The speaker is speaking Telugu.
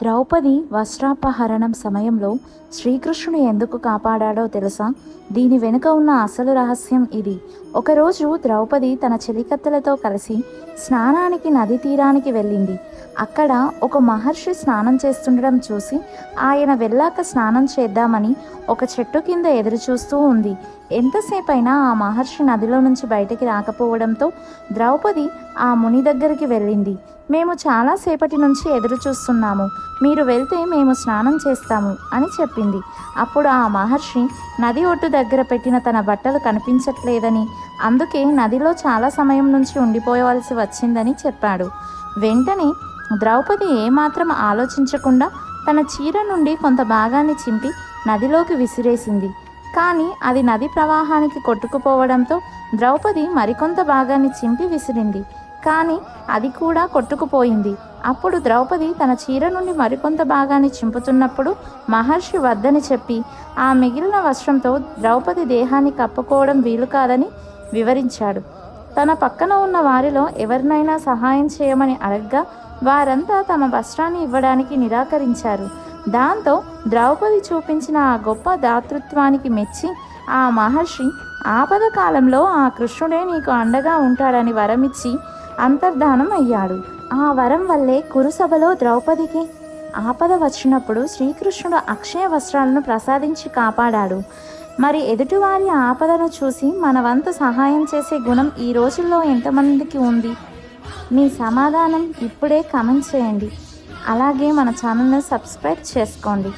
ద్రౌపది వస్త్రాపహరణం సమయంలో శ్రీకృష్ణుడు ఎందుకు కాపాడాడో తెలుసా? దీని వెనుక ఉన్న అసలు రహస్యం ఇది. ఒకరోజు ద్రౌపది తన చెలికత్తెలతో కలిసి స్నానానికి నది తీరానికి వెళ్ళింది. అక్కడ ఒక మహర్షి స్నానం చేస్తుండడం చూసి ఆయన వెళ్ళాక స్నానం చేద్దామని ఒక చెట్టు కింద ఎదురు చూస్తూ ఉంది. ఎంతసేపైనా ఆ మహర్షి నదిలో నుంచి బయటికి రాకపోవడంతో ద్రౌపది ఆ ముని దగ్గరికి వెళ్ళింది. మేము చాలాసేపటి నుంచి ఎదురు చూస్తున్నాము, మీరు వెళ్తే మేము స్నానం చేస్తాము అని చెప్పింది. అప్పుడు ఆ మహర్షి నది ఒడ్డు దగ్గర పెట్టిన తన బట్టలు కనిపించట్లేదని, అందుకే నదిలో చాలా సమయం నుంచి ఉండిపోవలసి వచ్చిందని చెప్పాడు. వెంటనే ద్రౌపది ఏమాత్రం ఆలోచించకుండా తన చీర నుండి కొంత భాగాన్ని చింపి నదిలోకి విసిరేసింది. కానీ అది నది ప్రవాహానికి కొట్టుకుపోవడంతో ద్రౌపది మరికొంత భాగాన్ని చింపి విసిరింది. కానీ అది కూడా కొట్టుకుపోయింది. అప్పుడు ద్రౌపది తన చీర నుండి మరికొంత భాగాన్ని చింపుతున్నప్పుడు మహర్షి వద్దని చెప్పి ఆ మిగిలిన వస్త్రంతో ద్రౌపది దేహాన్ని కప్పుకోవడం వీలు కాదని వివరించాడు. తన పక్కన ఉన్న వారిలో ఎవరినైనా సహాయం చేయమని అడగ్గా వారంతా తమ వస్త్రాన్ని ఇవ్వడానికి నిరాకరించారు. దాంతో ద్రౌపది చూపించిన ఆ గొప్ప దాతృత్వానికి మెచ్చి ఆ మహర్షి ఆపద కాలంలో ఆ కృష్ణుడే నీకు అండగా ఉంటాడని వరమిచ్చి అంతర్ధానం అయ్యాడు. ఆ వరం వల్లే కురుసభలో ద్రౌపదికి ఆపద వచ్చినప్పుడు శ్రీకృష్ణుడు అక్షయ వస్త్రాలను ప్రసాదించి కాపాడాడు. మరి ఎదుటివారి ఆపదను చూసి మన వంతు సహాయం చేసే గుణం ఈ రోజుల్లో ఎంతమందికి ఉంది? మీ సమాధానం ఇప్పుడే కామెంట్ చేయండి. అలాగే మన ఛానల్ని సబ్స్క్రైబ్ చేసుకోండి.